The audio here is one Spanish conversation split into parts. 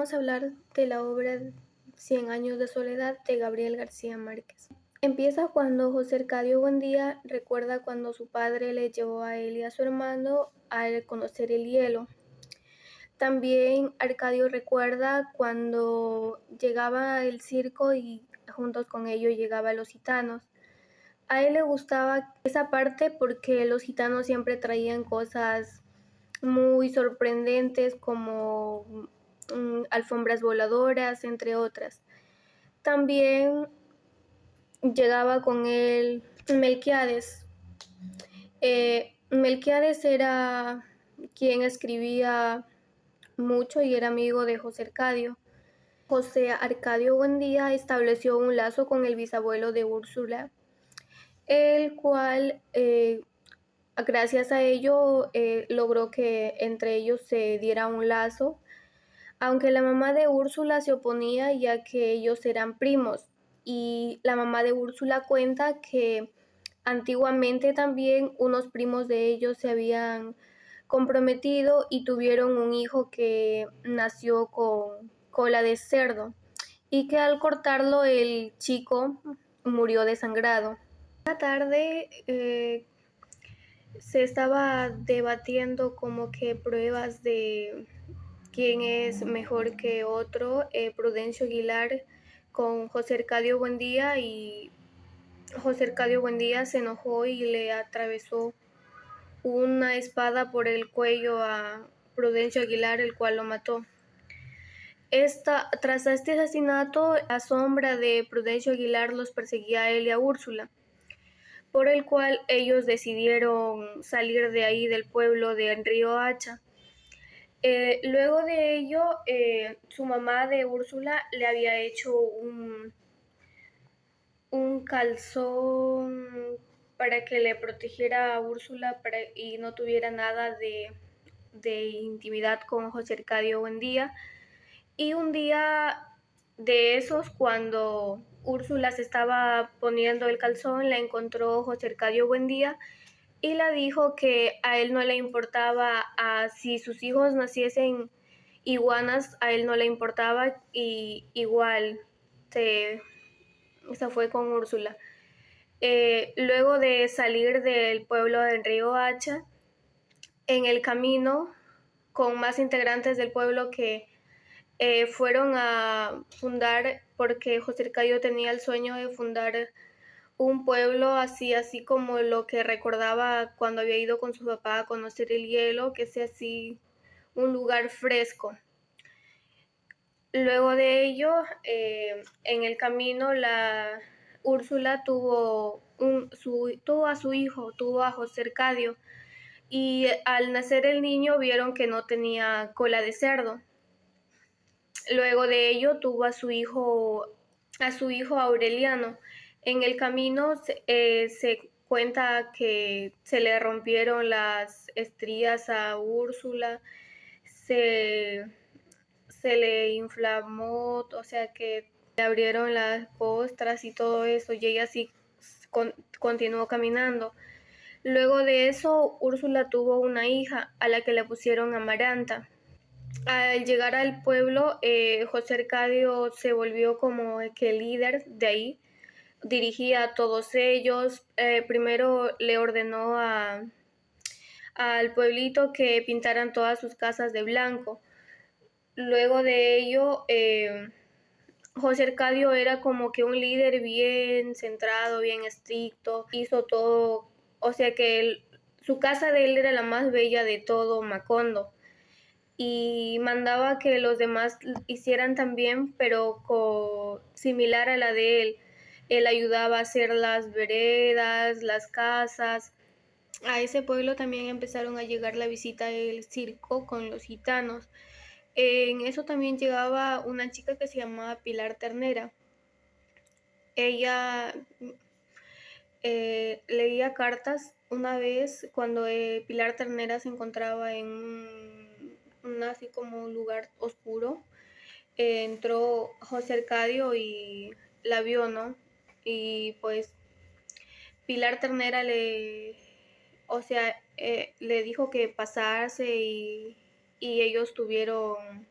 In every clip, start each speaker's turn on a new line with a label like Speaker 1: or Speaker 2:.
Speaker 1: Vamos a hablar de la obra Cien años de soledad de Gabriel García Márquez. Empieza cuando José Arcadio Buendía recuerda cuando su padre le llevó a él y a su hermano a conocer el hielo. También Arcadio recuerda cuando llegaba el circo y juntos con ellos llegaban los gitanos. A él le gustaba esa parte porque los gitanos siempre traían cosas muy sorprendentes como alfombras voladoras, entre otras. También llegaba con él Melquiades. Melquiades era quien escribía mucho y era amigo de José Arcadio. José Arcadio Buendía estableció un lazo con el bisabuelo de Úrsula, el cual, gracias a ello, logró que entre ellos se diera un lazo, aunque la mamá de Úrsula se oponía ya que ellos eran primos. Y la mamá de Úrsula cuenta que antiguamente también unos primos de ellos se habían comprometido y tuvieron un hijo que nació con cola de cerdo y que al cortarlo el chico murió desangrado. Una tarde se estaba debatiendo como que pruebas de quién es mejor que otro, Prudencio Aguilar con José Arcadio Buendía, y José Arcadio Buendía se enojó y le atravesó una espada por el cuello a Prudencio Aguilar, el cual lo mató. Tras este asesinato, la sombra de Prudencio Aguilar los perseguía a él y a Úrsula, por el cual ellos decidieron salir de ahí del pueblo de Río Hacha. Luego de ello, su mamá de Úrsula le había hecho un calzón para que le protegiera a Úrsula y no tuviera nada de intimidad con José Arcadio Buendía. Y un día de esos, cuando Úrsula se estaba poniendo el calzón, la encontró José Arcadio Buendía y le dijo que a él no le importaba si sus hijos naciesen iguanas, a él no le importaba, y igual se fue con Úrsula. Luego de salir del pueblo de Río Hacha, en el camino, con más integrantes del pueblo que fueron a fundar, porque José Arcadio tenía el sueño de fundar un pueblo así como lo que recordaba cuando había ido con su papá a conocer el hielo, que sea así un lugar fresco. Luego de ello, en el camino, la Úrsula tuvo a su hijo, tuvo a José Arcadio, y al nacer el niño vieron que no tenía cola de cerdo. Luego de ello tuvo a su hijo Aureliano. En el camino se cuenta que se le rompieron las estrías a Úrsula, se le inflamó, o sea que le abrieron las costras y todo eso, y ella sí continuó caminando. Luego de eso, Úrsula tuvo una hija a la que le pusieron Amaranta. Al llegar al pueblo, José Arcadio se volvió como que el líder de ahí, dirigía a todos ellos. Primero le ordenó al pueblito que pintaran todas sus casas de blanco. Luego de ello, José Arcadio era como que un líder bien centrado, bien estricto, hizo todo, o sea que su casa de él era la más bella de todo Macondo, y mandaba que los demás hicieran también, pero similar a la de él. Él ayudaba a hacer las veredas, las casas. A ese pueblo también empezaron a llegar la visita del circo con los gitanos. En eso también llegaba una chica que se llamaba Pilar Ternera. Ella leía cartas. Una vez, cuando Pilar Ternera se encontraba en un así como un lugar oscuro, entró José Arcadio y la vio, ¿no? Y pues Pilar Ternera le dijo que pasase, y ellos tuvieron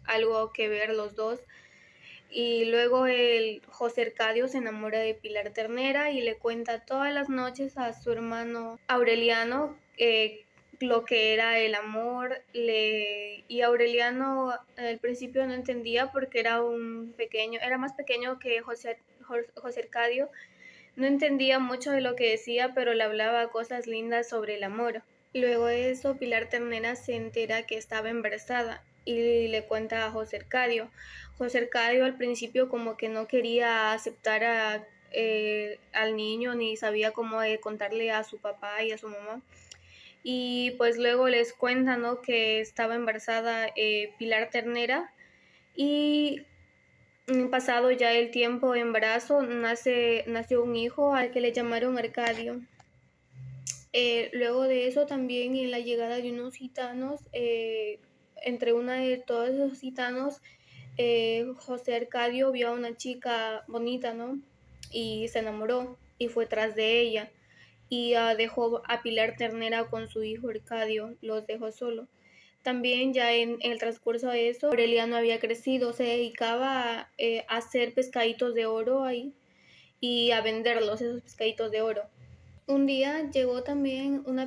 Speaker 1: algo que ver los dos. Y luego el José Arcadio se enamora de Pilar Ternera y le cuenta todas las noches a su hermano Aureliano lo que era el amor. Y Aureliano al principio no entendía porque era más pequeño que José Arcadio. No entendía mucho de lo que decía, pero le hablaba cosas lindas sobre el amor. Luego de eso, Pilar Ternera se entera que estaba embarazada y le cuenta a José Arcadio. José Arcadio al principio como que no quería aceptar al niño ni sabía cómo contarle a su papá y a su mamá. Y pues luego les cuenta, ¿no?, que estaba embarazada Pilar Ternera y pasado ya el tiempo de embarazo nació un hijo al que le llamaron Arcadio. Luego de eso también en la llegada de unos gitanos, entre una de todos esos gitanos, José Arcadio vio a una chica bonita, ¿no? Y se enamoró y fue tras de ella y dejó a Pilar Ternera con su hijo Arcadio, los dejó solo. También ya en el transcurso de eso, Aureliano había crecido, se dedicaba a hacer pescaditos de oro ahí y a venderlos, esos pescaditos de oro. Un día llegó también una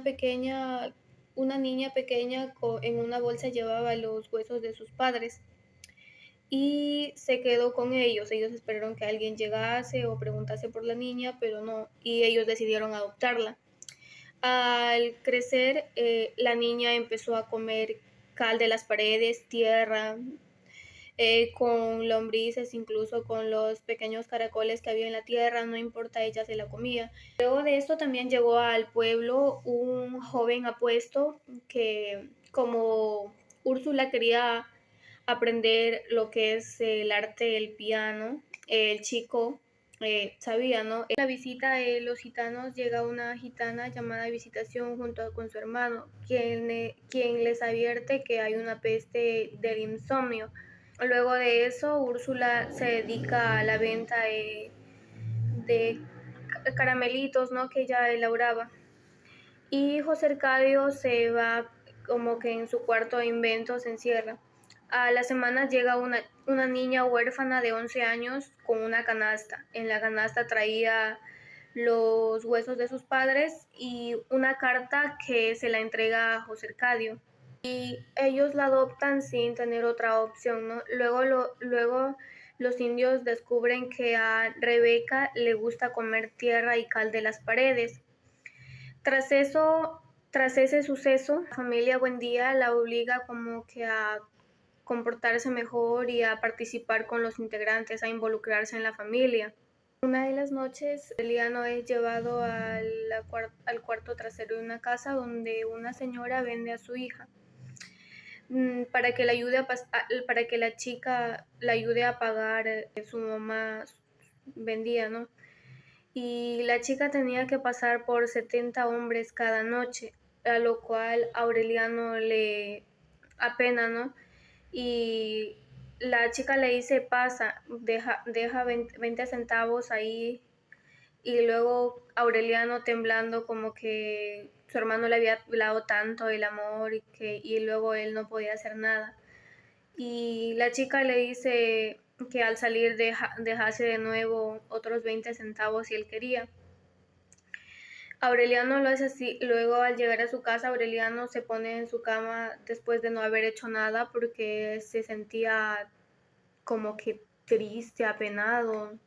Speaker 1: niña pequeña en una bolsa llevaba los huesos de sus padres y se quedó con ellos. Ellos esperaron que alguien llegase o preguntase por la niña, pero no, y ellos decidieron adoptarla. Al crecer, la niña empezó a comer cal de las paredes, tierra, con lombrices, incluso con los pequeños caracoles que había en la tierra, no importa, ella se la comía. Luego de esto también llegó al pueblo un joven apuesto que, como Úrsula quería aprender lo que es el arte del piano, el chico sabía, ¿no? En la visita de los gitanos llega una gitana llamada Visitación junto con su hermano, quien les advierte que hay una peste del insomnio. Luego de eso, Úrsula se dedica a la venta de caramelitos, ¿no?, que ella elaboraba. Y José Arcadio se va como que en su cuarto de invento, se encierra. A la semana llega una niña huérfana de 11 años con una canasta. En la canasta traía los huesos de sus padres y una carta que se la entrega a José Arcadio. Y ellos la adoptan sin tener otra opción, ¿no? Luego los indios descubren que a Rebeca le gusta comer tierra y cal de las paredes. Tras ese suceso, la familia Buendía la obliga como que a comportarse mejor y a participar con los integrantes, a involucrarse en la familia. Una de las noches, Eliano es llevado al cuarto trasero de una casa donde una señora vende a su hija para que para que la chica la ayude a pagar su mamá vendía, ¿no? Y la chica tenía que pasar por 70 hombres cada noche, a lo cual Aureliano le apena, ¿no? Y la chica le dice, pasa, deja 20 centavos ahí. Y luego Aureliano, temblando, como que su hermano le había hablado tanto del amor y luego él no podía hacer nada. Y la chica le dice que al salir dejase de nuevo otros 20 centavos si él quería. Aureliano lo hace así. Luego, al llegar a su casa, Aureliano se pone en su cama después de no haber hecho nada porque se sentía como que triste, apenado.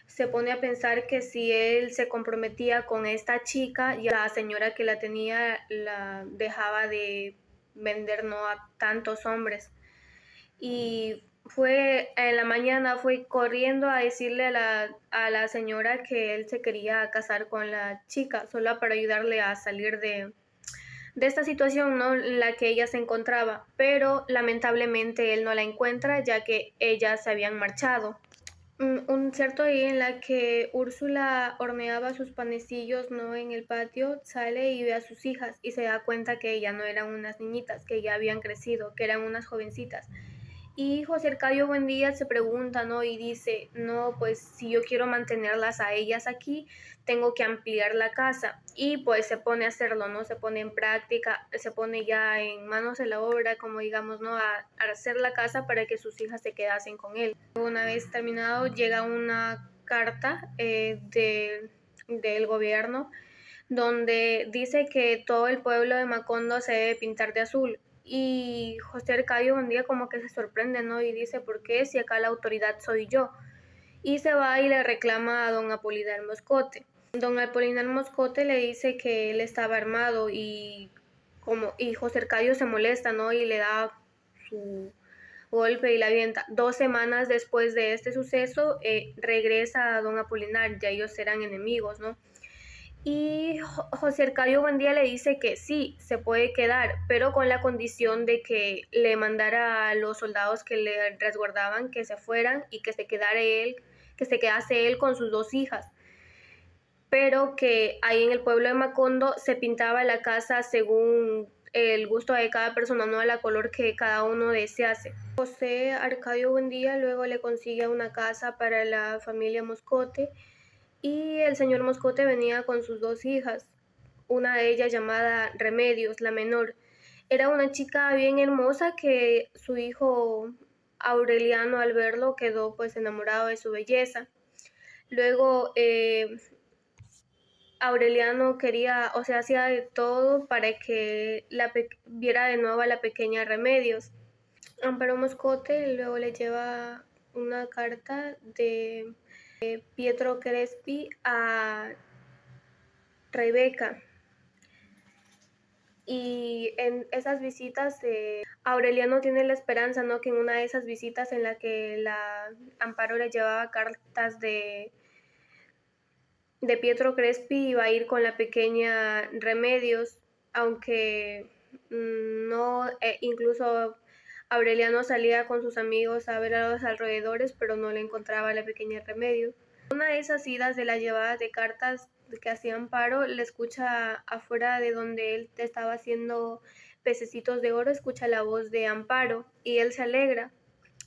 Speaker 1: Se pone a pensar que si él se comprometía con esta chica, ya la señora que la tenía la dejaba de vender, no a tantos hombres. Y en la mañana fue corriendo a decirle a la señora que él se quería casar con la chica, solo para ayudarle a salir de esta situación, ¿no?, en la que ella se encontraba. Pero lamentablemente él no la encuentra, ya que ellas se habían marchado. Un cierto día en la que Úrsula horneaba sus panecillos, ¿no?, en el patio, sale y ve a sus hijas y se da cuenta que ya no eran unas niñitas, que ya habían crecido, que eran unas jovencitas. Y José Arcadio Buendía se pregunta, ¿no? Y dice, no, pues si yo quiero mantenerlas a ellas aquí, tengo que ampliar la casa. Y pues se pone a hacerlo, ¿no? Se pone en práctica, se pone ya en manos de la obra, como digamos, ¿no? A hacer la casa para que sus hijas se quedasen con él. Una vez terminado, llega una carta del gobierno donde dice que todo el pueblo de Macondo se debe pintar de azul. Y José Arcadio un día como que se sorprende, ¿no? Y dice, ¿por qué si acá la autoridad soy yo? Y se va y le reclama a don Apolinar Moscote. Don Apolinar Moscote le dice que él estaba armado y José Arcadio se molesta, ¿no? Y le da su golpe y la avienta. 2 semanas después de este suceso, regresa a don Apolinar, ya ellos eran enemigos, ¿no? Y José Arcadio Buendía le dice que sí, se puede quedar, pero con la condición de que le mandara a los soldados que le resguardaban que se fueran y que se quedase él con sus 2 hijas. Pero que ahí en el pueblo de Macondo se pintaba la casa según el gusto de cada persona, no a la color que cada uno desease. José Arcadio Buendía luego le consigue una casa para la familia Moscote y el señor Moscote venía con sus 2 hijas, una de ellas llamada Remedios, la menor. Era una chica bien hermosa que su hijo Aureliano al verlo quedó pues enamorado de su belleza. Luego Aureliano quería, o sea, hacía de todo para que viera de nuevo a la pequeña Remedios. Amparo Moscote luego le lleva una carta de Pietro Crespi a Rebeca. Y en esas visitas, Aureliano tiene la esperanza, ¿no? Que en una de esas visitas en la que la Amparo le llevaba cartas de Pietro Crespi, iba a ir con la pequeña Remedios, aunque no, incluso Aureliano salía con sus amigos a ver a los alrededores, pero no le encontraba a la pequeña Remedios. Una de esas idas de las llevadas de cartas que hacía Amparo, le escucha afuera de donde él estaba haciendo pececitos de oro, escucha la voz de Amparo y él se alegra.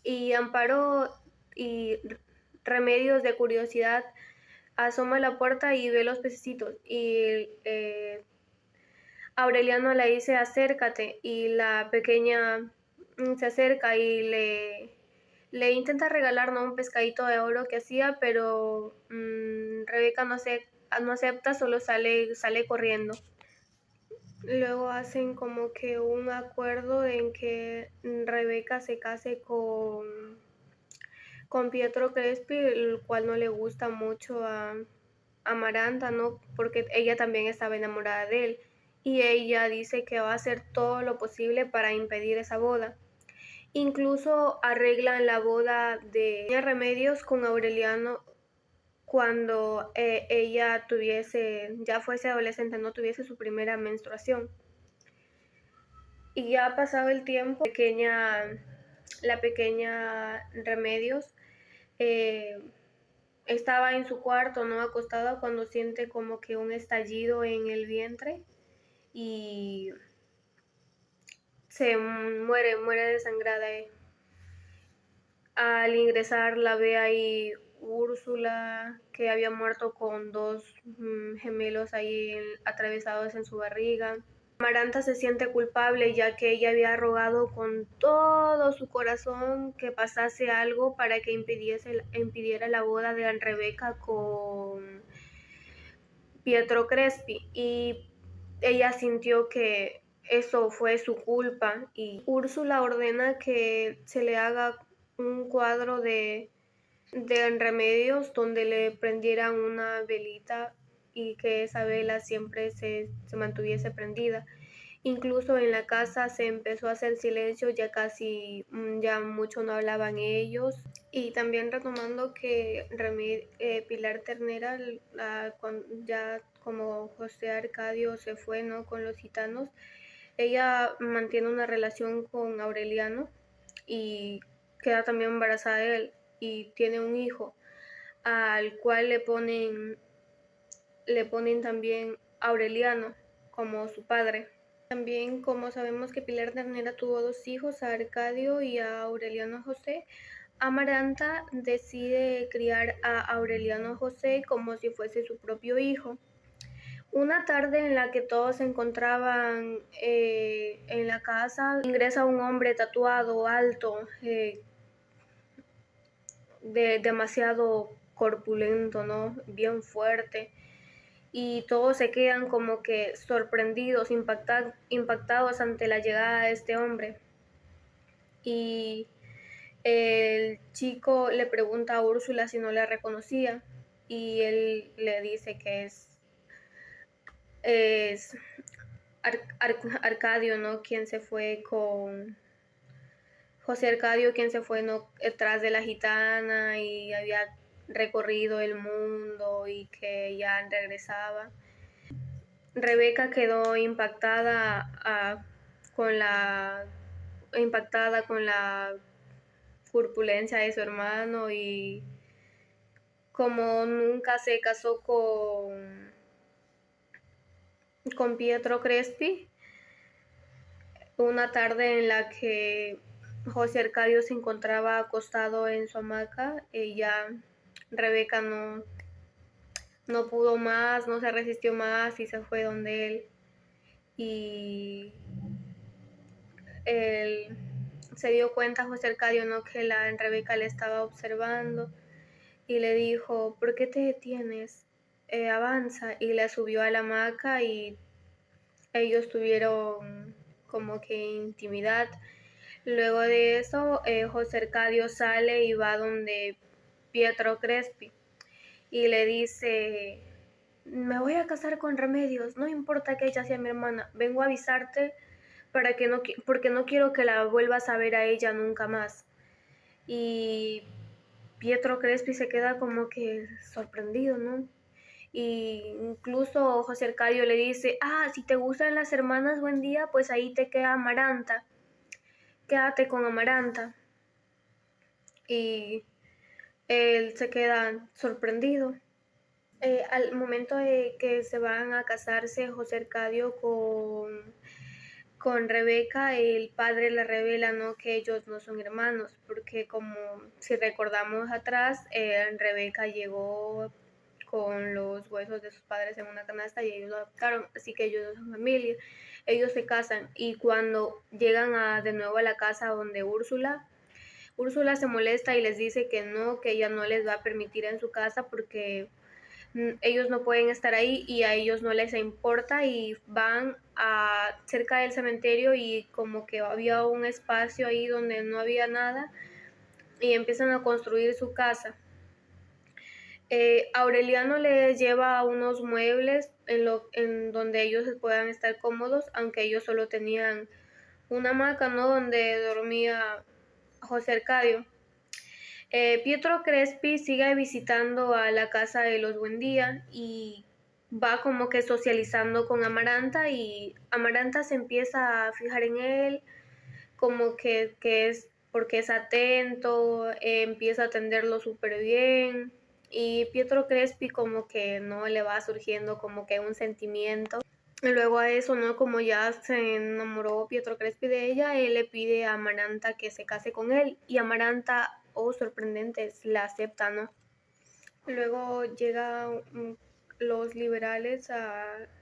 Speaker 1: Y Amparo y Remedios de curiosidad asoma a la puerta y ve los pececitos. Y Aureliano le dice acércate y la pequeña se acerca y le intenta regalar, ¿no?, un pescadito de oro que hacía, pero Rebeca no acepta, solo sale corriendo. Luego hacen como que un acuerdo en que Rebeca se case con Pietro Crespi, el cual no le gusta mucho a Amaranta, ¿no? Porque ella también estaba enamorada de él. Y ella dice que va a hacer todo lo posible para impedir esa boda. Incluso arreglan la boda de Remedios con Aureliano cuando ella ya fuese adolescente, no tuviese su primera menstruación. Y ya ha pasado el tiempo, la pequeña Remedios estaba en su cuarto, ¿no?, acostada, cuando siente como que un estallido en el vientre y se muere desangrada. Al ingresar la ve ahí Úrsula, que había muerto con 2 gemelos ahí atravesados en su barriga. Amaranta se siente culpable ya que ella había rogado con todo su corazón que pasase algo para que impidiera la boda de Rebeca con Pietro Crespi, y ella sintió que eso fue su culpa y Úrsula ordena que se le haga un cuadro de Remedios donde le prendieran una velita y que esa vela siempre se mantuviese prendida. Incluso en la casa se empezó a hacer silencio, ya casi, ya mucho no hablaban ellos. Y también retomando que Pilar Ternera, ya como José Arcadio se fue, ¿no?, con los gitanos, ella mantiene una relación con Aureliano y queda también embarazada de él y tiene un hijo al cual le ponen también Aureliano como su padre. También, como sabemos que Pilar Ternera tuvo 2 hijos, a Arcadio y a Aureliano José, Amaranta decide criar a Aureliano José como si fuese su propio hijo. Una tarde en la que todos se encontraban en la casa, ingresa un hombre tatuado, alto, demasiado corpulento, ¿no? Bien fuerte. Y todos se quedan como que sorprendidos, impactados ante la llegada de este hombre. Y el chico le pregunta a Úrsula si no la reconocía y él le dice que es Arcadio, ¿no? Quien se fue con José Arcadio, quien se fue, ¿no? Detrás de la gitana y había recorrido el mundo y que ya regresaba. Rebeca quedó impactada con la corpulencia de su hermano y como nunca se casó con Pietro Crespi, una tarde en la que José Arcadio se encontraba acostado en su hamaca, Rebeca no pudo más, no se resistió más y se fue donde él. Y él se dio cuenta José Arcadio, ¿no? Que la Rebeca le estaba observando y le dijo, ¿por qué te detienes? Avanza. Y la subió a la hamaca y ellos tuvieron como que intimidad. Luego de eso, José Arcadio sale y va donde Pietro Crespi y le dice, me voy a casar con Remedios, no importa que ella sea mi hermana, vengo a avisarte porque no quiero que la vuelvas a ver a ella nunca más. Y Pietro Crespi se queda como que sorprendido, ¿no? Y incluso José Arcadio le dice, si te gustan las hermanas, buen día, pues ahí te queda Amaranta, quédate con Amaranta. Y él se queda sorprendido. Al momento de que se van a casarse José Arcadio con Rebeca, el padre le revela, ¿no? Que ellos no son hermanos, porque como si recordamos atrás, Rebeca llegó con los huesos de sus padres en una canasta y ellos lo adoptaron, así que ellos son familia. Ellos se casan y cuando llegan de nuevo a la casa donde Úrsula se molesta y les dice que no, que ella no les va a permitir en su casa porque ellos no pueden estar ahí y a ellos no les importa y van cerca del cementerio y como que había un espacio ahí donde no había nada y empiezan a construir su casa. Aureliano les lleva unos muebles en donde ellos puedan estar cómodos, aunque ellos solo tenían una hamaca, ¿no? Donde dormía José Arcadio. Pietro Crespi sigue visitando a la casa de los Buendía y va como que socializando con Amaranta y Amaranta se empieza a fijar en él, como que es porque es atento, empieza a atenderlo súper bien y Pietro Crespi como que no le va surgiendo como que un sentimiento. Y luego a eso, ¿no? Como ya se enamoró Pietro Crespi de ella, él le pide a Amaranta que se case con él y Amaranta, sorprendente, la acepta, ¿no? Luego llegan los liberales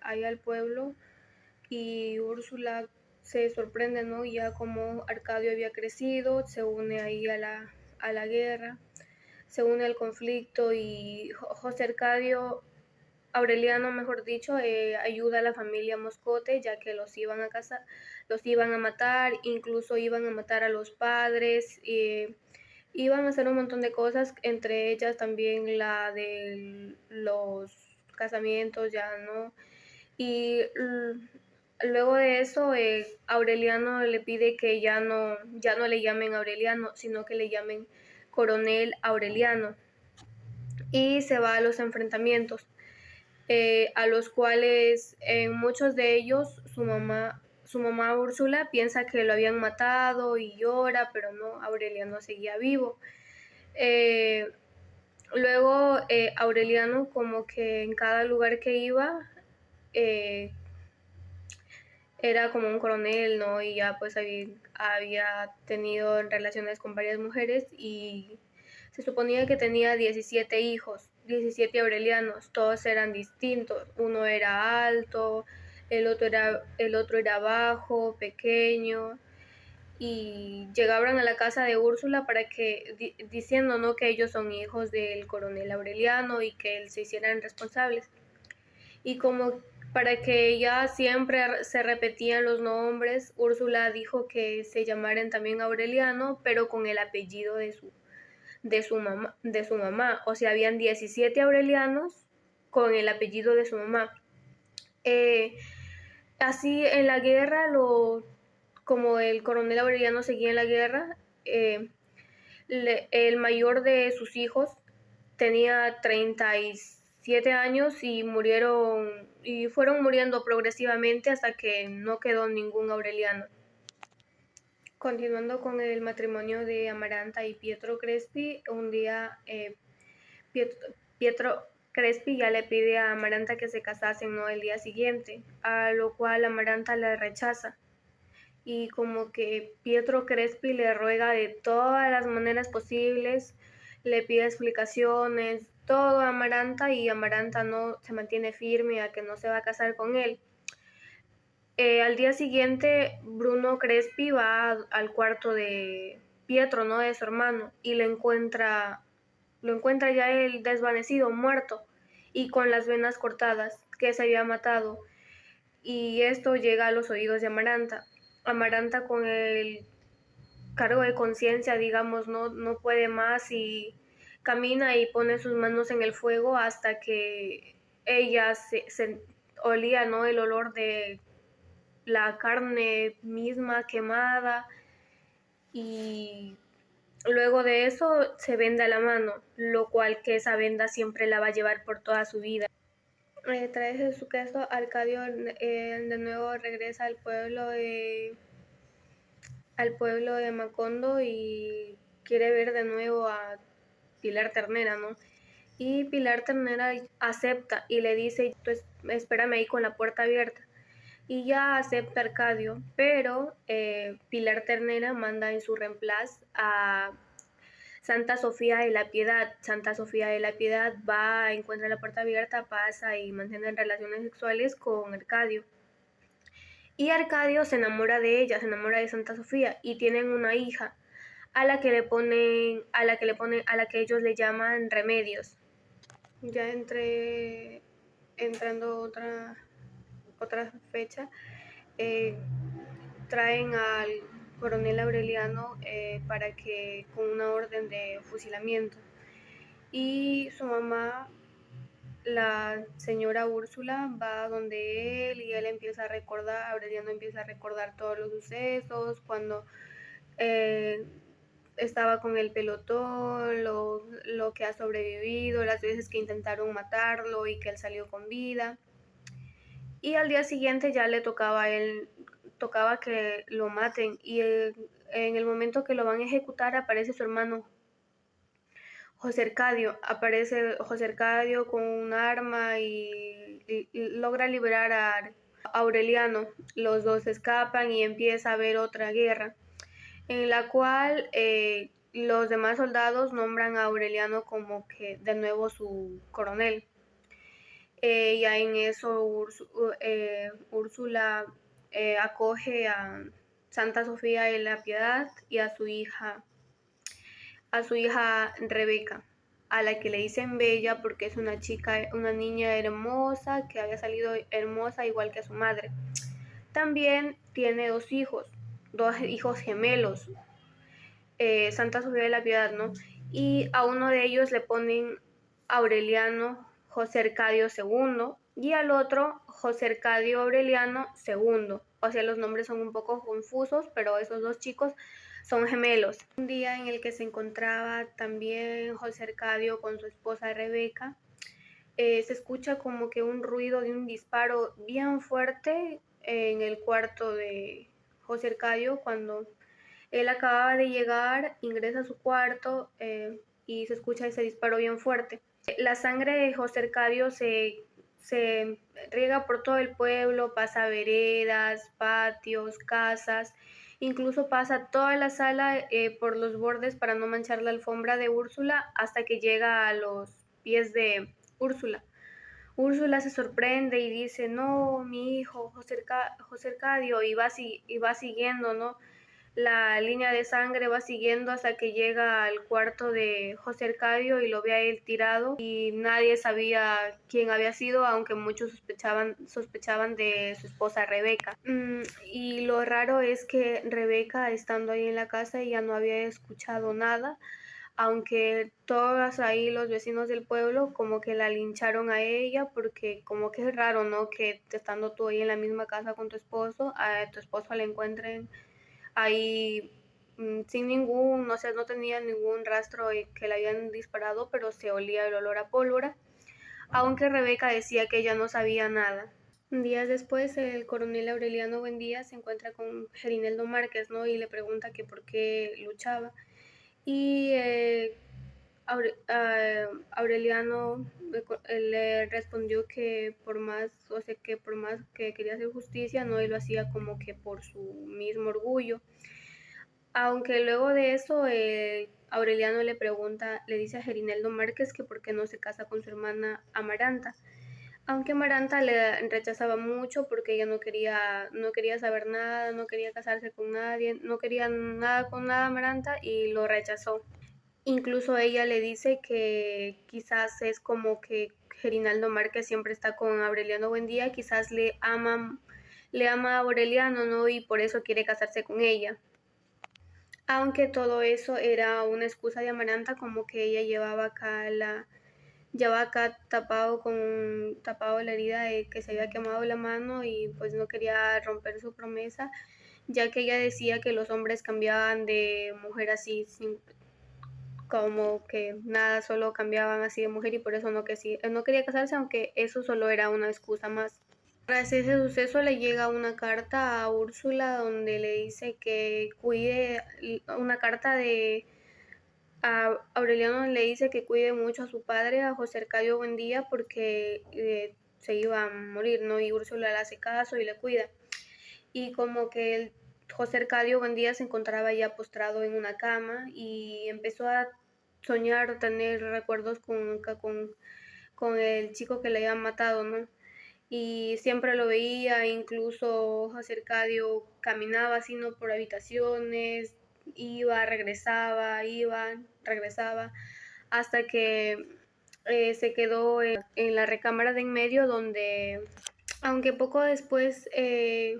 Speaker 1: ahí al pueblo y Úrsula se sorprende, ¿no? Ya como Arcadio había crecido, se une ahí a la guerra, se une al conflicto y José Arcadio Aureliano, mejor dicho, ayuda a la familia Moscote, ya que los iban a casar, los iban a matar, incluso iban a matar a los padres, iban a hacer un montón de cosas, entre ellas también la de los casamientos, ya no. Y luego de eso, Aureliano le pide que ya no le llamen Aureliano, sino que le llamen Coronel Aureliano. Y se va a los enfrentamientos. A los cuales en muchos de ellos su mamá Úrsula piensa que lo habían matado y llora, pero no, Aureliano seguía vivo. Luego Aureliano como que en cada lugar que iba era como un coronel, ¿no? Y ya pues había tenido relaciones con varias mujeres y se suponía que tenía 17 hijos, 17 aurelianos, todos eran distintos. Uno era alto, el otro era bajo, pequeño, y llegaron a la casa de Úrsula para que, diciendo, ¿no?, que ellos son hijos del coronel Aureliano y que él se hicieran responsables. Y como para que ya siempre se repetían los nombres, Úrsula dijo que se llamaran también Aureliano, pero con el apellido de su mamá. O sea, habían 17 Aurelianos con el apellido de su mamá. Eh, Así en la guerra, como el coronel Aureliano seguía en la guerra, eh, el mayor de sus hijos tenía 37 años y fueron muriendo progresivamente hasta que no quedó ningún Aureliano. Continuando con el matrimonio de Amaranta y Pietro Crespi, un día Pietro Crespi ya le pide a Amaranta que se casasen, ¿no?, el día siguiente, a lo cual Amaranta le rechaza. Y como que Pietro Crespi le ruega de todas las maneras posibles, le pide explicaciones, todo a Amaranta, y Amaranta no se mantiene firme a que no se va a casar con él. Al día siguiente, Bruno Crespi va al cuarto de Pietro, ¿no?, de su hermano, y lo encuentra ya él desvanecido, muerto, y con las venas cortadas, que se había matado. Y esto llega a los oídos de Amaranta. Amaranta, con el cargo de conciencia, digamos, no puede más y camina y pone sus manos en el fuego hasta que ella se olía, ¿no?, el olor de la carne misma quemada, y luego de eso se venda la mano, lo cual que esa venda siempre la va a llevar por toda su vida. Tras de su caso, Arcadio de nuevo regresa al pueblo de Macondo y quiere ver de nuevo a Pilar Ternera, ¿no? Y Pilar Ternera acepta y le dice, pues espérame ahí con la puerta abierta. Y ya acepta Arcadio, pero Pilar Ternera manda en su reemplazo a Santa Sofía de la Piedad. Santa Sofía de la Piedad va, encuentra la puerta abierta, pasa y mantiene relaciones sexuales con Arcadio. Y Arcadio se enamora de ella, se enamora de Santa Sofía y tienen una hija a la que ellos le llaman Remedios. Ya entrando otra fecha, traen al coronel Aureliano para que con una orden de fusilamiento, y su mamá, la señora Úrsula, va donde él y él empieza a recordar, Aureliano empieza a recordar todos los sucesos, cuando estaba con el pelotón, lo que ha sobrevivido, las veces que intentaron matarlo y que él salió con vida. Y al día siguiente ya le tocaba a él, tocaba que lo maten, y en el momento que lo van a ejecutar aparece su hermano aparece José Arcadio con un arma y logra liberar a Aureliano. Los dos escapan y empieza a haber otra guerra, en la cual los demás soldados nombran a Aureliano como que de nuevo su coronel. Ya en eso Úrsula acoge a Santa Sofía de la Piedad y a su hija Rebeca, a la que le dicen Bella porque es una niña hermosa, que había salido hermosa igual que su madre. También tiene dos hijos gemelos, Santa Sofía de la Piedad, ¿no? Y a uno de ellos le ponen Aureliano José Arcadio II y al otro José Arcadio Aureliano II. O sea, los nombres son un poco confusos, pero esos dos chicos son gemelos. Un día en el que se encontraba también José Arcadio con su esposa Rebeca, se escucha como que un ruido de un disparo bien fuerte en el cuarto de José Arcadio. Cuando él acababa de llegar, ingresa a su cuarto y se escucha ese disparo bien fuerte. La sangre de José Arcadio se se riega por todo el pueblo, pasa veredas, patios, casas, incluso pasa toda la sala por los bordes para no manchar la alfombra de Úrsula hasta que llega a los pies de Úrsula. Úrsula se sorprende y dice, no, mi hijo, José Arcadio, y va siguiendo, ¿no? La línea de sangre va siguiendo hasta que llega al cuarto de José Arcadio y lo ve a él tirado y nadie sabía quién había sido, aunque muchos sospechaban de su esposa Rebeca. Y lo raro es que Rebeca, estando ahí en la casa, ya no había escuchado nada, aunque todos ahí los vecinos del pueblo como que la lincharon a ella porque como que es raro, ¿no? Que estando tú ahí en la misma casa con tu esposo, a tu esposo la encuentren ahí sin ningún, o sea, no tenía ningún rastro que le habían disparado, pero se olía el olor a pólvora, aunque Rebeca decía que ella no sabía nada. Días después, el coronel Aureliano Buendía se encuentra con Gerineldo Márquez, ¿no? Y le pregunta que por qué luchaba. Y Aureliano le respondió que por más, o sea, que por más que quería hacer justicia, no, él lo hacía como que por su mismo orgullo. Aunque luego de eso, Aureliano le dice a Gerineldo Márquez que por qué no se casa con su hermana Amaranta. Aunque Amaranta le rechazaba mucho porque ella no quería saber nada, no quería casarse con nadie, no quería nada con nada Amaranta y lo rechazó. Incluso ella le dice que quizás es como que Gerinaldo Márquez siempre está con Aureliano Buendía, quizás le ama a Aureliano, ¿no? Y por eso quiere casarse con ella. Aunque todo eso era una excusa de Amaranta, como que ella llevaba acá tapado la herida de que se había quemado la mano y pues no quería romper su promesa, ya que ella decía que los hombres cambiaban de mujer así, como que nada, solo cambiaban así de mujer y por eso no quería casarse, aunque eso solo era una excusa más. Tras ese suceso le llega una carta a Úrsula donde le dice que cuide, una carta de a Aureliano le dice que cuide mucho a su padre, a José Arcadio Buendía, porque se iba a morir, ¿no? Y Úrsula le hace caso y le cuida. Y como que José Arcadio Buendía se encontraba ya postrado en una cama y empezó a soñar, tener recuerdos con el chico que le habían matado, ¿no? Y siempre lo veía, incluso José Arcadio caminaba así, ¿no? Por habitaciones, regresaba, hasta que se quedó en la recámara de en medio donde, aunque poco después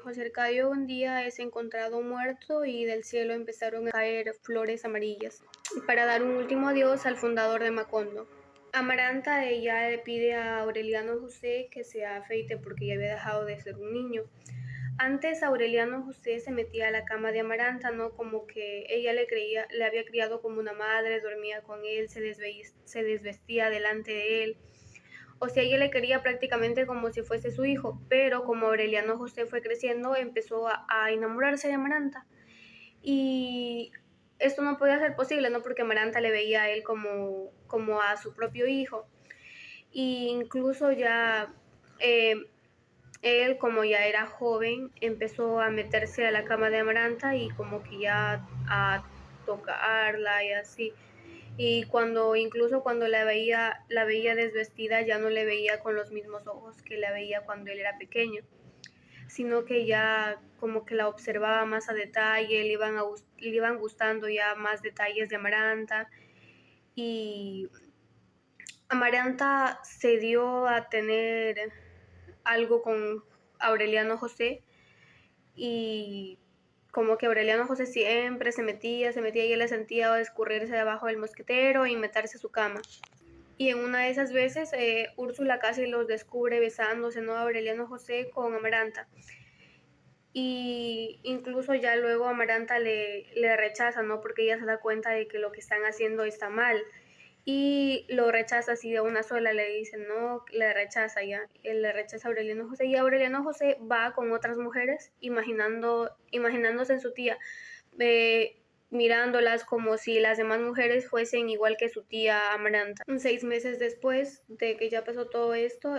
Speaker 1: José Arcadio un día es encontrado muerto y del cielo empezaron a caer flores amarillas para dar un último adiós al fundador de Macondo. Amaranta ella le pide a Aureliano José que se afeite porque ya había dejado de ser un niño. Antes Aureliano José se metía a la cama de Amaranta, ¿no? Como que ella le había criado como una madre, dormía con él, se desvestía delante de él. O sea, ella le quería prácticamente como si fuese su hijo, pero como Aureliano José fue creciendo, empezó a enamorarse de Amaranta. Y esto no podía ser posible, ¿no? Porque Amaranta le veía a él como a su propio hijo. Y incluso ya él, como ya era joven, empezó a meterse a la cama de Amaranta y como que ya a tocarla y así. Y incluso cuando la veía desvestida, ya no le veía con los mismos ojos que la veía cuando él era pequeño, sino que ya como que la observaba más a detalle, le iban gustando ya más detalles de Amaranta. Y Amaranta se dio a tener algo con Aureliano José y como que Aureliano José siempre se metía y él le sentía escurrirse debajo del mosquetero y meterse a su cama. Y en una de esas veces Úrsula casi los descubre besándose, ¿no? Aureliano José con Amaranta. Y incluso ya luego Amaranta le rechaza, ¿no? Porque ella se da cuenta de que lo que están haciendo está mal. Y lo rechaza así de una sola, le dice, no, le rechaza ya. Él le rechaza a Aureliano José. Y Aureliano José va con otras mujeres imaginándose en su tía, mirándolas como si las demás mujeres fuesen igual que su tía Amaranta. 6 meses después de que ya pasó todo esto,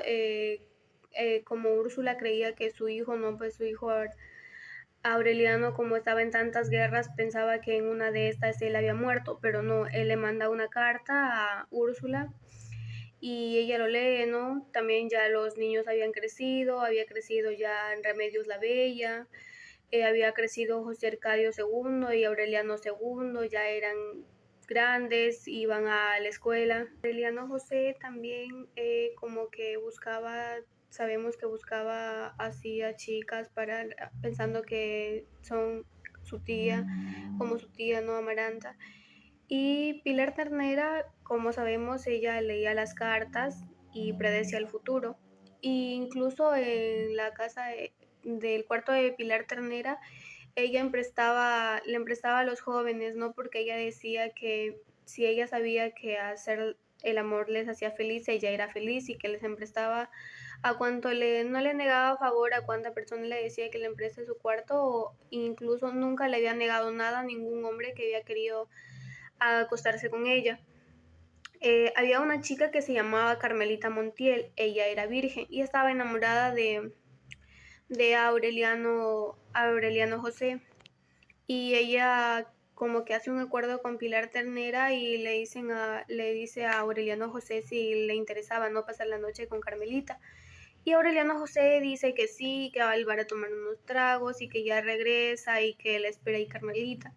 Speaker 1: como Úrsula creía que su hijo, no, pues su hijo Aureliano, como estaba en tantas guerras, pensaba que en una de estas él había muerto, pero no, él le manda una carta a Úrsula y ella lo lee, ¿no? También ya los niños había crecido ya en Remedios la Bella, había crecido José Arcadio II y Aureliano II, ya eran grandes, iban a la escuela. Aureliano José también como que buscaba, sabemos que buscaba así a chicas para, pensando que son su tía, como su tía, ¿no? Amaranta. Y Pilar Ternera, como sabemos, ella leía las cartas y predecía el futuro. E incluso en la casa del cuarto de Pilar Ternera, ella le emprestaba a los jóvenes, ¿no? Porque ella decía que si ella sabía que hacer el amor les hacía feliz, ella era feliz y que les emprestaba a cuanto no le negaba favor a cuánta persona le decía que le empreste su cuarto, o incluso nunca le había negado nada a ningún hombre que había querido acostarse con ella. Había una chica que se llamaba Carmelita Montiel, ella era virgen y estaba enamorada de Aureliano José, y ella como que hace un acuerdo con Pilar Ternera y le dice a Aureliano José si le interesaba no pasar la noche con Carmelita. Y Aureliano José dice que sí, que va a ir a tomar unos tragos y que ya regresa y que la espera ahí Carmelita.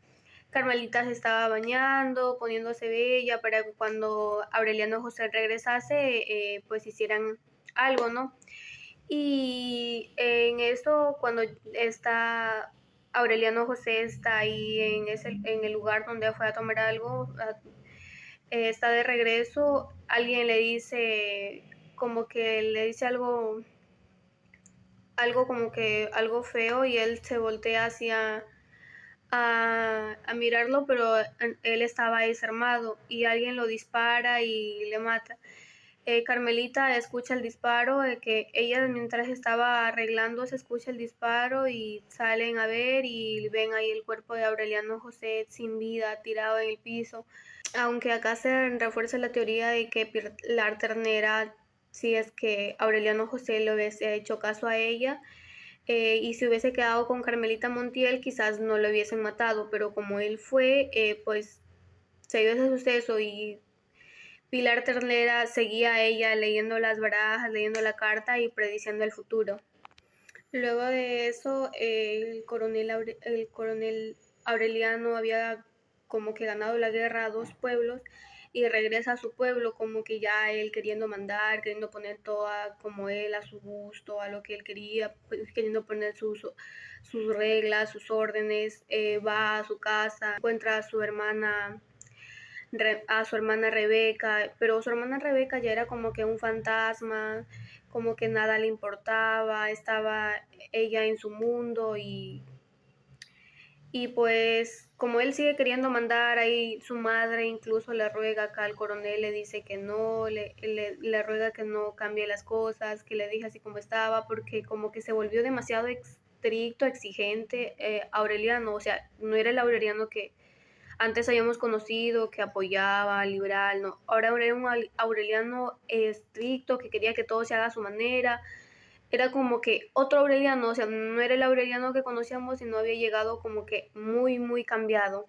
Speaker 1: Carmelita se estaba bañando, poniéndose bella para que cuando Aureliano José regresase, pues hicieran algo, ¿no? Y en eso, cuando está Aureliano José está ahí en el lugar donde fue a tomar algo, está de regreso, alguien le dice, como que le dice algo como que algo feo, y él se voltea hacia a mirarlo, pero él estaba desarmado y alguien lo dispara y le mata. Carmelita escucha el disparo, que ella mientras estaba arreglando se escucha el disparo y salen a ver y ven ahí el cuerpo de Aureliano José sin vida, tirado en el piso. Aunque acá se refuerza la teoría de que Pilar Ternera, si es que Aureliano José le hubiese hecho caso a ella, y si hubiese quedado con Carmelita Montiel, quizás no lo hubiesen matado, pero como él fue, pues se dio ese suceso y Pilar Ternera seguía a ella leyendo las barajas, leyendo la carta y prediciendo el futuro. Luego de eso, el coronel Aureliano había como que ganado la guerra a dos pueblos y regresa a su pueblo como que ya él queriendo mandar, queriendo poner todo como él, a su gusto, a lo que él quería, pues, queriendo poner sus reglas, sus órdenes. Va a su casa, encuentra a su hermana Rebeca, pero su hermana Rebeca ya era como que un fantasma, como que nada le importaba, estaba ella en su mundo, y pues como él sigue queriendo mandar ahí, su madre incluso le ruega acá al coronel, le dice que no, le ruega que no cambie las cosas, que le deje así como estaba, porque como que se volvió demasiado estricto, exigente, Aureliano, o sea, no era el Aureliano que antes habíamos conocido, que apoyaba, liberal, no. Ahora era un Aureliano estricto, que quería que todo se haga a su manera. Era como que otro Aureliano, o sea, no era el Aureliano que conocíamos, sino había llegado como que muy, muy cambiado.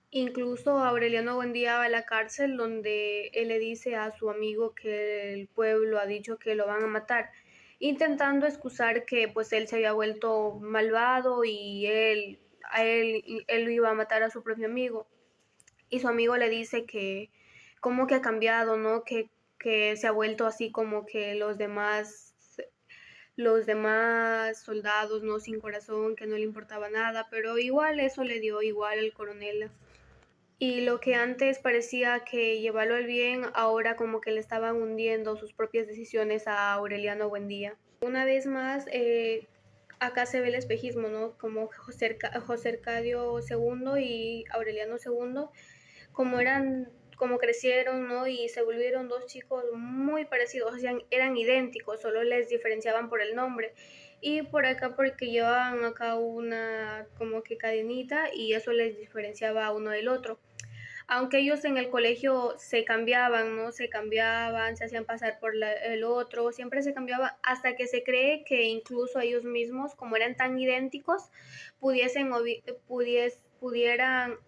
Speaker 1: Incluso Aureliano Buendía va a la cárcel, donde él le dice a su amigo que el pueblo ha dicho que lo van a matar, intentando excusar que pues él se había vuelto malvado y él lo iba a matar a su propio amigo. Y su amigo le dice que como que ha cambiado, ¿no? Que se ha vuelto así como que los demás soldados, ¿no? Sin corazón, que no le importaba nada, pero igual eso le dio igual al coronel. Y lo que antes parecía que llevarlo al bien, ahora como que le estaban hundiendo sus propias decisiones a Aureliano Buendía. Una vez más, acá se ve el espejismo, ¿no? Como José Arcadio II y Aureliano II, como crecieron, ¿no? Y se volvieron dos chicos muy parecidos, o sea, eran idénticos, solo les diferenciaban por el nombre. Y por acá porque llevaban acá una como que cadenita y eso les diferenciaba a uno del otro. aunque ellos en el colegio se cambiaban, ¿no? Se cambiaban, se hacían pasar por el otro, siempre se cambiaban, hasta que se cree que incluso ellos mismos, como eran tan idénticos, pudieran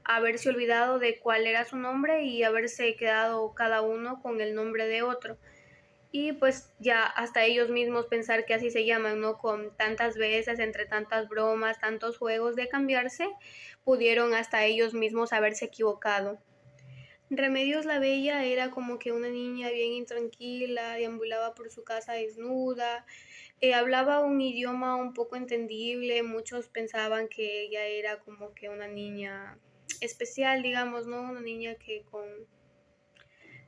Speaker 1: haberse olvidado de cuál era su nombre y haberse quedado cada uno con el nombre de otro. Y pues ya hasta ellos mismos pensar que así se llaman, ¿no? Con tantas veces, entre tantas bromas, tantos juegos de cambiarse, pudieron hasta ellos mismos haberse equivocado. Remedios la Bella era como que una niña bien intranquila, deambulaba por su casa desnuda, hablaba un idioma un poco entendible, muchos pensaban que ella era como que una niña especial, digamos, ¿no? Una niña que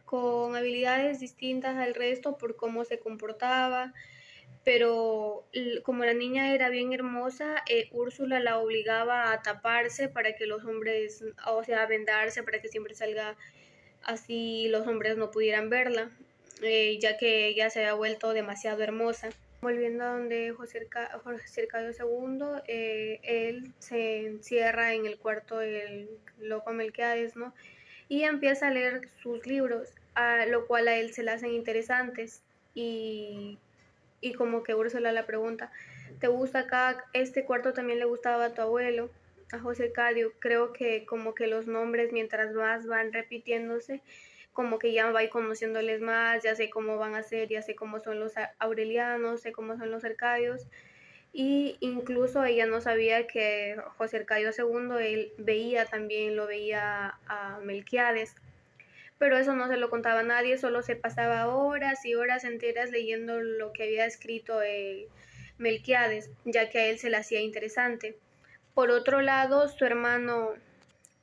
Speaker 1: con habilidades distintas al resto por cómo se comportaba, pero como la niña era bien hermosa, Úrsula la obligaba a taparse para que los hombres, o sea, a vendarse para que siempre salga así los hombres no pudieran verla, ya que ella se había vuelto demasiado hermosa. Volviendo a donde José Arcadio II, él se encierra en el cuarto del loco Melquiades, ¿no? Y empieza a leer sus libros, a lo cual a él se le hacen interesantes y, y como que Úrsula le pregunta, ¿te gusta acá? Este cuarto también le gustaba a tu abuelo, a José Arcadio. Creo que como que los nombres mientras más van repitiéndose, como que ya va conociéndoles más, ya sé cómo van a ser, ya sé cómo son los aurelianos, sé cómo son los arcadios. Y incluso ella no sabía que José Arcadio II, él veía también, lo veía a Melquiades, pero eso no se lo contaba a nadie, solo se pasaba horas y horas enteras leyendo lo que había escrito Melquiades, ya que a él se le hacía interesante. Por otro lado, su hermano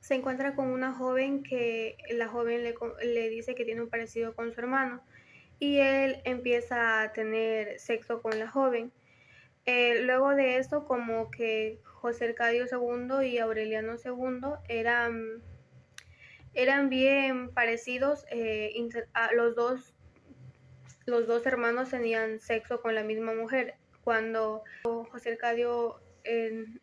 Speaker 1: se encuentra con una joven que la joven le dice que tiene un parecido con su hermano y él empieza a tener sexo con la joven. Luego de esto, como que José Arcadio II y Aureliano II eran bien parecidos, los dos hermanos tenían sexo con la misma mujer. Cuando José Arcadio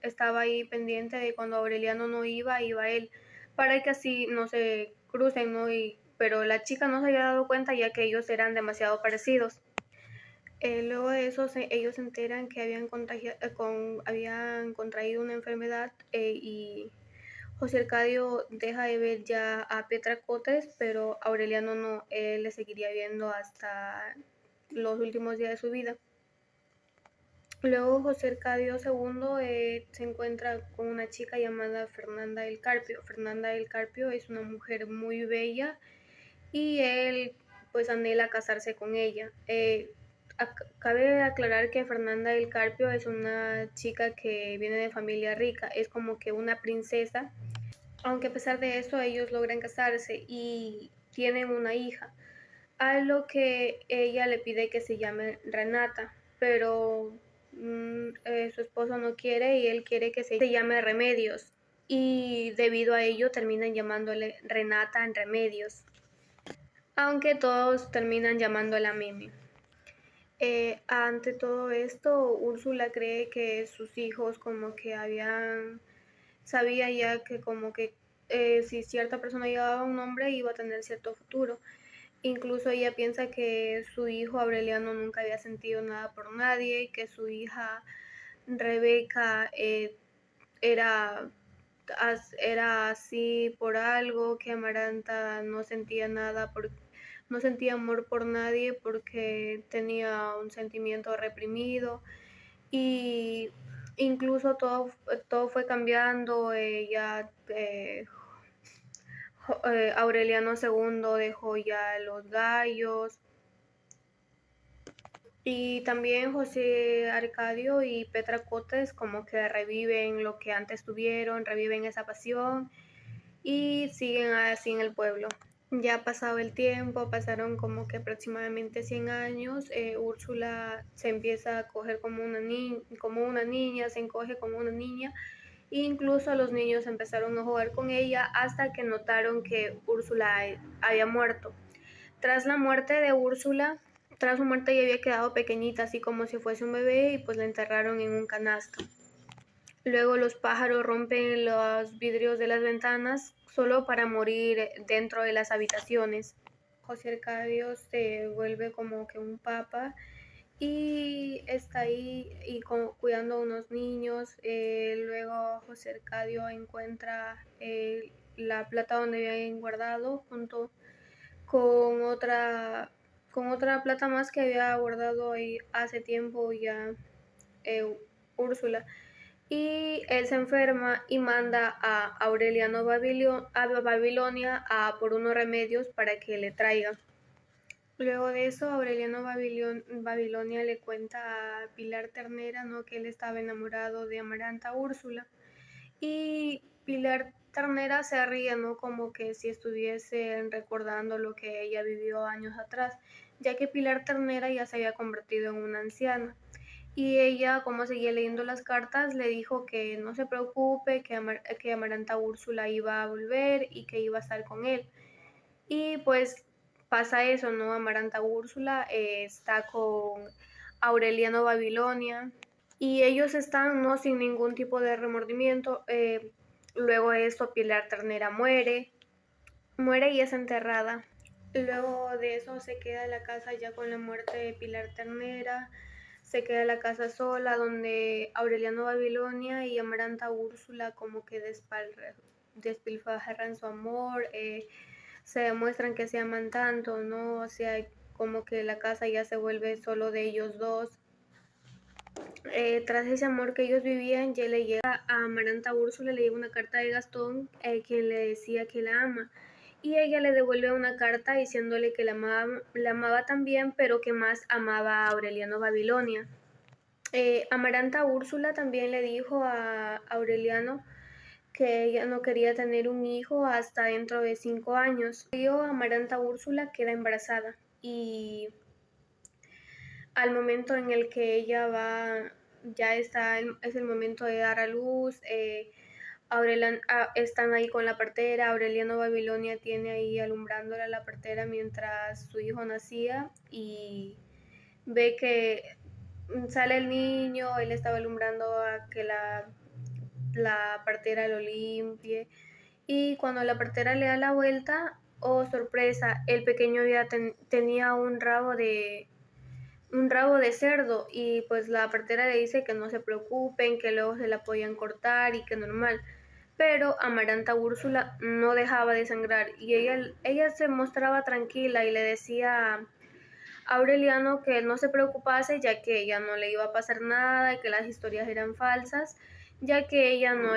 Speaker 1: estaba ahí pendiente de cuando Aureliano no iba, iba él, para que así no se crucen, ¿no? Pero la chica no se había dado cuenta ya que ellos eran demasiado parecidos. Luego de eso ellos se enteran que habían contraído una enfermedad y José Arcadio deja de ver ya a Petra Cotes, pero Aureliano no, él le seguiría viendo hasta los últimos días de su vida. Luego José Arcadio II se encuentra con una chica llamada Fernanda del Carpio. Fernanda del Carpio es una mujer muy bella y él pues anhela casarse con ella. Cabe aclarar que Fernanda del Carpio es una chica que viene de familia rica, es como que una princesa, aunque a pesar de eso ellos logran casarse y tienen una hija, a lo que ella le pide que se llame Renata, pero su esposo no quiere y él quiere que se llame Remedios y debido a ello terminan llamándole Renata en Remedios, aunque todos terminan llamándola Mimi. Ante todo esto, Úrsula cree que sus hijos como que sabía ya que como que si cierta persona llevaba un nombre iba a tener cierto futuro. Incluso ella piensa que su hijo Aureliano nunca había sentido nada por nadie, que su hija Rebeca era, era así por algo, que Amaranta no sentía no sentía amor por nadie porque tenía un sentimiento reprimido y incluso todo fue cambiando. Aureliano II dejó ya los gallos y también José Arcadio y Petra Cotes como que reviven lo que antes tuvieron, reviven esa pasión y siguen así en el pueblo. Ya ha pasado el tiempo, pasaron como que aproximadamente 100 años, Úrsula se empieza a coger como una niña, se encoge como una niña, e incluso los niños empezaron a jugar con ella hasta que notaron que Úrsula había muerto. Tras la muerte de Úrsula, tras su muerte ella había quedado pequeñita, así como si fuese un bebé, y pues la enterraron en un canasto. Luego los pájaros rompen los vidrios de las ventanas solo para morir dentro de las habitaciones. José Arcadio se vuelve como que un papa y está ahí y cuidando a unos niños. Luego José Arcadio encuentra la plata donde habían guardado junto con otra plata más que había guardado ahí hace tiempo ya Úrsula. Y él se enferma y manda a Aureliano a Babilonia a por unos remedios para que le traiga. Luego de eso, Aureliano Babilonia le cuenta a Pilar Ternera, ¿no?, que él estaba enamorado de Amaranta Úrsula. Y Pilar Ternera se ríe, ¿no?, como que si estuviesen recordando lo que ella vivió años atrás, ya que Pilar Ternera ya se había convertido en una anciana. Y ella, como seguía leyendo las cartas, le dijo que no se preocupe, que Amaranta Úrsula iba a volver y que iba a estar con él. Y pues pasa eso, ¿no? Amaranta Úrsula está con Aureliano Babilonia y ellos están, ¿no?, sin ningún tipo de remordimiento. Luego de esto Pilar Ternera muere y es enterrada. Luego de eso se queda la casa ya con la muerte de Pilar Ternera, se queda la casa sola donde Aureliano Babilonia y Amaranta Úrsula como que despilfarran su amor, se demuestran que se aman tanto, ¿no? O sea, como que la casa ya se vuelve solo de ellos dos. Tras ese amor que ellos vivían, ya le llega a Amaranta Úrsula, le llega una carta de Gastón, quien le decía que la ama. Y ella le devuelve una carta diciéndole que la amaba también, pero que más amaba a Aureliano Babilonia. Amaranta Úrsula también le dijo a Aureliano que ella no quería tener un hijo hasta dentro de 5 años. Amaranta Úrsula queda embarazada y al momento en el que ella va, ya está, es el momento de dar a luz. Están ahí con la partera, Aureliano Babilonia tiene ahí alumbrándola a la partera mientras su hijo nacía y ve que sale el niño, él estaba alumbrando a que la partera lo limpie y cuando la partera le da la vuelta, oh sorpresa, el pequeño ya tenía un rabo de cerdo y pues la partera le dice que no se preocupen, que luego se la podían cortar y que normal. Pero Amaranta Úrsula no dejaba de sangrar y ella se mostraba tranquila y le decía a Aureliano que no se preocupase ya que ella no le iba a pasar nada y que las historias eran falsas, ya que ella no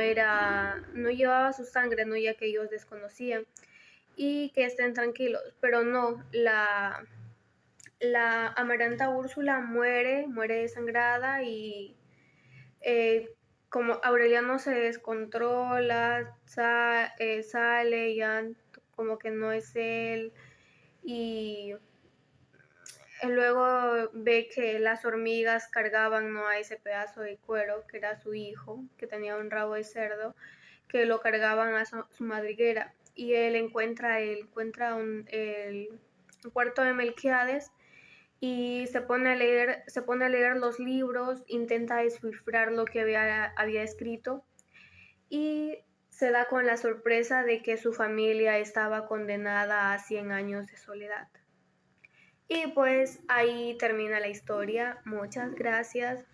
Speaker 1: llevaba su sangre, no, ya que ellos desconocían y que estén tranquilos. Pero no, la Amaranta Úrsula muere desangrada y como Aureliano se descontrola, sale, ya como que no es él y luego ve que las hormigas cargaban, ¿no?, a ese pedazo de cuero que era su hijo, que tenía un rabo de cerdo, que lo cargaban a su madriguera y él encuentra el cuarto de Melquiades y se pone a leer los libros, intenta descifrar lo que había escrito y se da con la sorpresa de que su familia estaba condenada a 100 años de soledad. Y pues ahí termina la historia. Muchas gracias.